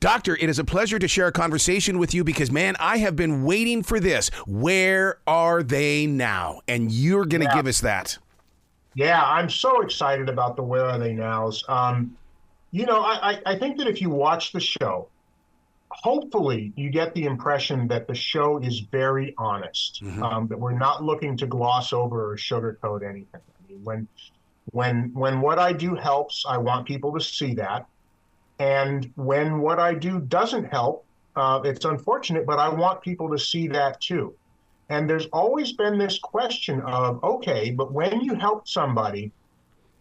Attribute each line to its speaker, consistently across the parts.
Speaker 1: Doctor, it is a pleasure to share a conversation with you because, man, I have been waiting for this. Where are they now? And you're going to give us that.
Speaker 2: Yeah, I'm so excited about the Where Are They Nows. I think that if you watch the show, hopefully you get the impression that the show is very honest, that we're not looking to gloss over or sugarcoat anything. I mean, when what I do helps, I want people to see that. And when what I do doesn't help, it's unfortunate, but I want people to see that too. And there's always been this question of, okay, but when you helped somebody,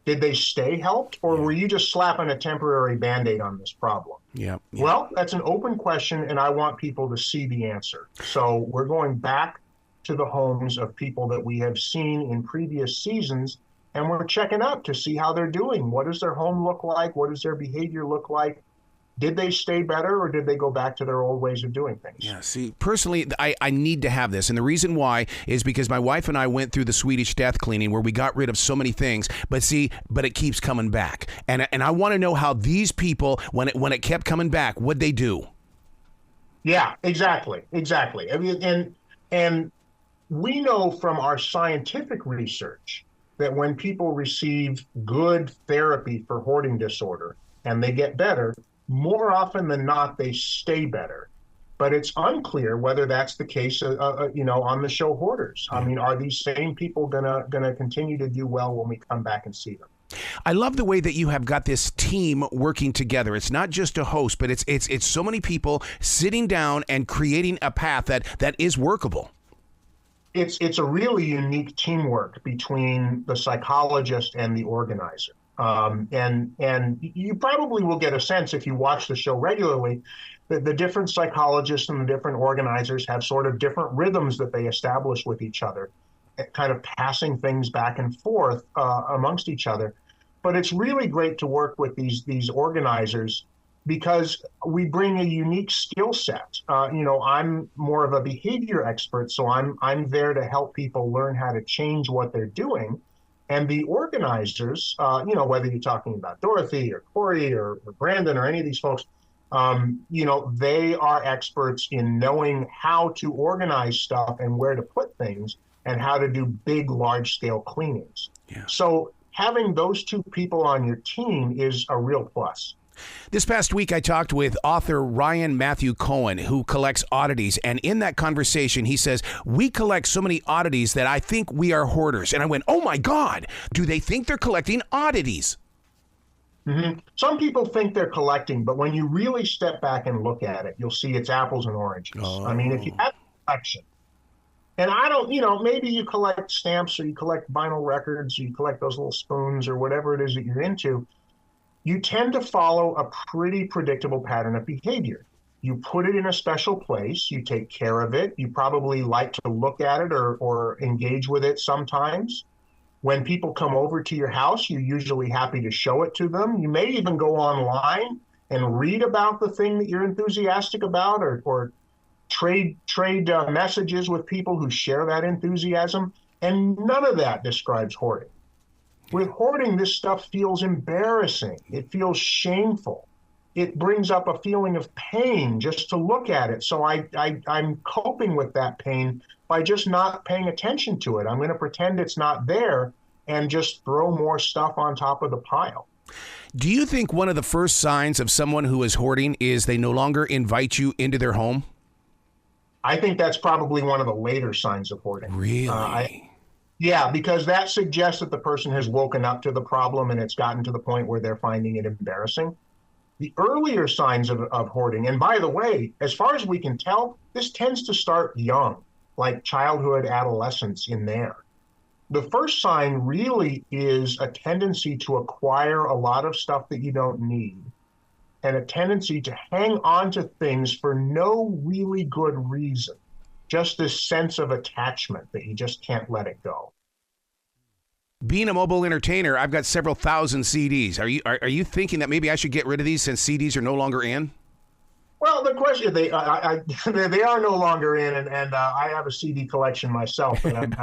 Speaker 2: did they stay helped, or were you just slapping a temporary Band-Aid on this problem?
Speaker 1: Yeah.
Speaker 2: Well, that's an open question, and I want people to see the answer. So we're going back to the homes of people that we have seen in previous seasons, and we're checking up to see how they're doing. What does their home look like? What does their behavior look like? Did they stay better, or did they go back to their old ways of doing things?
Speaker 1: Yeah, see, personally, I need to have this. And the reason why is because my wife and I went through the Swedish death cleaning where we got rid of so many things. But it keeps coming back. And I want to know how these people, when it kept coming back, what'd they do?
Speaker 2: Yeah, exactly. I mean, and we know from our scientific research that when people receive good therapy for hoarding disorder and they get better, more often than not, they stay better. But it's unclear whether that's the case, on the show Hoarders. I mean, are these same people gonna continue to do well when we come back and see them?
Speaker 1: I love the way that you have got this team working together. It's not just a host, but it's so many people sitting down and creating a path that is workable.
Speaker 2: It's a really unique teamwork between the psychologist and the organizer. And you probably will get a sense if you watch the show regularly that the different psychologists and the different organizers have sort of different rhythms that they establish with each other, kind of passing things back and forth amongst each other. But it's really great to work with these organizers because we bring a unique skill set. I'm more of a behavior expert, so I'm there to help people learn how to change what they're doing. And the organizers, whether you're talking about Dorothy or Corey or Brandon or any of these folks, they are experts in knowing how to organize stuff and where to put things and how to do big, large-scale cleanings. Yeah. So having those two people on your team is a real plus.
Speaker 1: This past week, I talked with author Ryan Matthew Cohen, who collects oddities. And in that conversation, he says, we collect so many oddities that I think we are hoarders. And I went, oh, my God, do they think they're collecting oddities?
Speaker 2: Mm-hmm. Some people think they're collecting, but when you really step back and look at it, you'll see it's apples and oranges. I mean, if you have a collection, and I don't, maybe you collect stamps or you collect vinyl records or you collect those little spoons or whatever it is that you're into, you tend to follow a pretty predictable pattern of behavior. You put it in a special place, you take care of it, you probably like to look at it or engage with it sometimes. When people come over to your house, you're usually happy to show it to them. You may even go online and read about the thing that you're enthusiastic about or trade messages with people who share that enthusiasm. And none of that describes hoarding. With hoarding, this stuff feels embarrassing. It feels shameful. It brings up a feeling of pain just to look at it. So I'm coping with that pain by just not paying attention to it. I'm going to pretend it's not there and just throw more stuff on top of the pile.
Speaker 1: Do you think one of the first signs of someone who is hoarding is they no longer invite you into their home?
Speaker 2: I think that's probably one of the later signs of hoarding.
Speaker 1: Really?
Speaker 2: Yeah, because that suggests that the person has woken up to the problem and it's gotten to the point where they're finding it embarrassing. The earlier signs of hoarding, and by the way, as far as we can tell, this tends to start young, like childhood, adolescence in there. The first sign really is a tendency to acquire a lot of stuff that you don't need and a tendency to hang on to things for no really good reason. Just this sense of attachment that you just can't let it go.
Speaker 1: Being a mobile entertainer, I've got several thousand CDs. Are you thinking that maybe I should get rid of these since CDs are no longer in?
Speaker 2: Well, the question they are no longer in, and I have a CD collection myself. And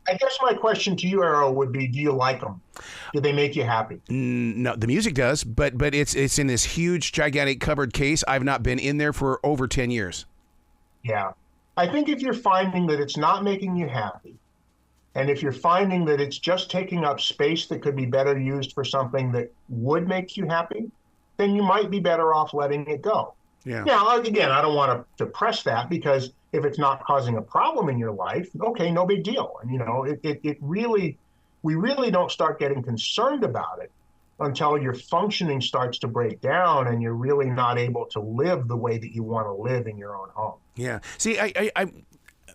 Speaker 2: I guess my question to you, Arrow, would be: do you like them? Do they make you happy?
Speaker 1: No, the music does, but it's in this huge, gigantic covered case. I've not been in there for over 10 years.
Speaker 2: Yeah. I think if you're finding that it's not making you happy, and if you're finding that it's just taking up space that could be better used for something that would make you happy, then you might be better off letting it go.
Speaker 1: Yeah.
Speaker 2: Now, again, I don't want to press that, because if it's not causing a problem in your life, okay, no big deal. And, we really don't start getting concerned about it until your functioning starts to break down and you're really not able to live the way that you want to live in your own home.
Speaker 1: Yeah. See,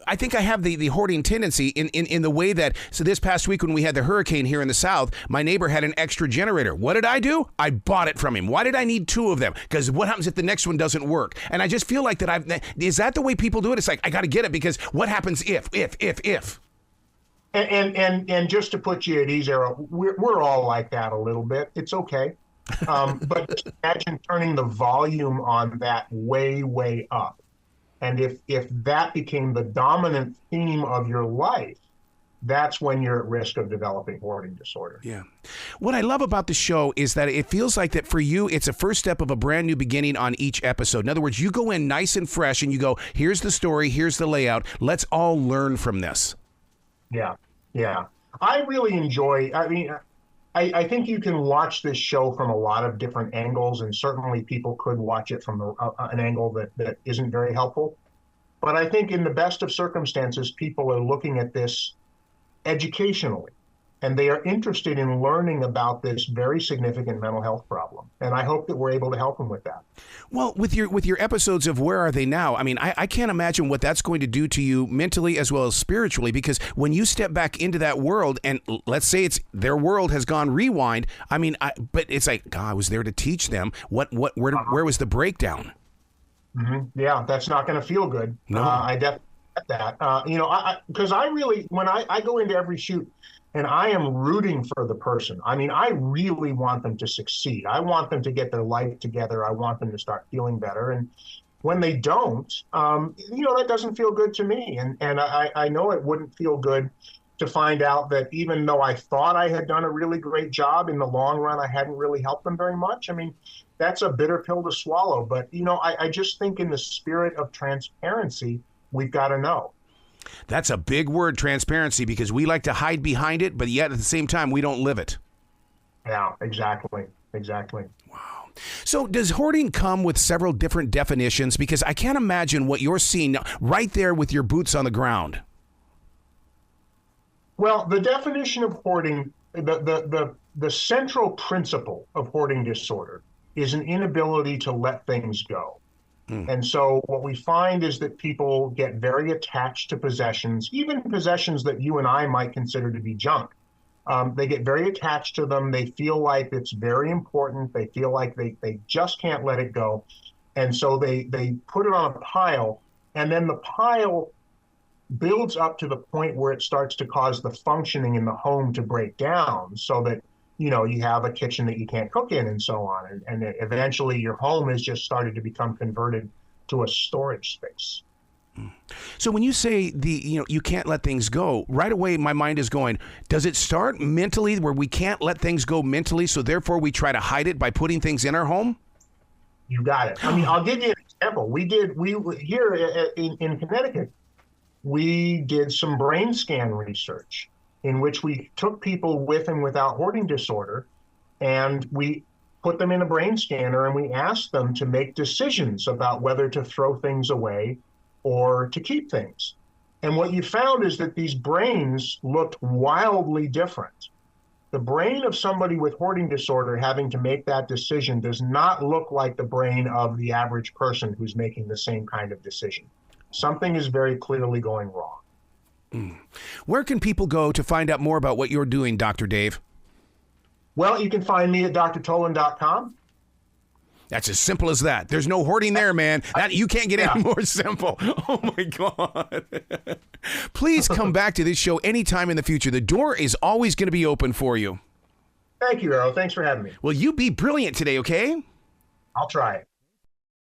Speaker 1: I think I have the hoarding tendency in the way that, so this past week when we had the hurricane here in the South, my neighbor had an extra generator. What did I do? I bought it from him. Why did I need two of them? Because what happens if the next one doesn't work? And I just feel like is that the way people do it? It's like, I got to get it, because what happens if?
Speaker 2: And just to put you at ease, Errol, we're all like that a little bit. It's okay. But just imagine turning the volume on that way, way up. And if that became the dominant theme of your life, that's when you're at risk of developing hoarding disorder.
Speaker 1: Yeah. What I love about the show is that it feels like that for you, it's a first step of a brand new beginning on each episode. In other words, you go in nice and fresh and you go, here's the story, here's the layout. Let's all learn from this.
Speaker 2: Yeah. Yeah. I really enjoy, I think you can watch this show from a lot of different angles, and certainly people could watch it from an angle that isn't very helpful. But I think in the best of circumstances, people are looking at this educationally, and they are interested in learning about this very significant mental health problem. And I hope that we're able to help them with that.
Speaker 1: Well, with your episodes of Where Are They Now? I mean, I can't imagine what that's going to do to you mentally as well as spiritually, because when you step back into that world, and let's say their world has gone rewind. I mean, but it's like, God, I was there to teach them. Where was the breakdown?
Speaker 2: Mm-hmm. Yeah, that's not going to feel good.
Speaker 1: No.
Speaker 2: I definitely get that. Because I really, when I go into every shoot, and I am rooting for the person. I mean, I really want them to succeed. I want them to get their life together. I want them to start feeling better. And when they don't, that doesn't feel good to me. And I know it wouldn't feel good to find out that even though I thought I had done a really great job, in the long run, I hadn't really helped them very much. I mean, that's a bitter pill to swallow. But, I just think in the spirit of transparency, we've got to know.
Speaker 1: That's a big word, transparency, because we like to hide behind it, but yet at the same time, we don't live it.
Speaker 2: Yeah, exactly.
Speaker 1: Wow. So does hoarding come with several different definitions? Because I can't imagine what you're seeing right there with your boots on the ground.
Speaker 2: Well, the definition of hoarding, the central principle of hoarding disorder is an inability to let things go. And so what we find is that people get very attached to possessions, even possessions that you and I might consider to be junk. They get very attached to them. They feel like it's very important. They feel like they just can't let it go. And so they put it on a pile, and then the pile builds up to the point where it starts to cause the functioning in the home to break down, so that you have a kitchen that you can't cook in and so on. And eventually your home has just started to become converted to a storage space.
Speaker 1: So when you say you can't let things go, right away my mind is going, does it start mentally where we can't let things go mentally, so therefore we try to hide it by putting things in our home?
Speaker 2: You got it. I mean, I'll give you an example. We here in Connecticut, we did some brain scan research in which we took people with and without hoarding disorder, and we put them in a brain scanner, and we asked them to make decisions about whether to throw things away or to keep things. And what you found is that these brains looked wildly different. The brain of somebody with hoarding disorder having to make that decision does not look like the brain of the average person who's making the same kind of decision. Something is very clearly going wrong.
Speaker 1: Where can people go to find out more about what you're doing, Dr. Dave?
Speaker 2: Well, you can find me at drtolin.com.
Speaker 1: That's as simple as that. There's no hoarding there, man. You can't get any more simple. Oh, my God. Please come back to this show anytime in the future. The door is always going to be open for you.
Speaker 2: Thank you, Errol. Thanks for having me.
Speaker 1: Well, you be brilliant today, okay?
Speaker 2: I'll try it.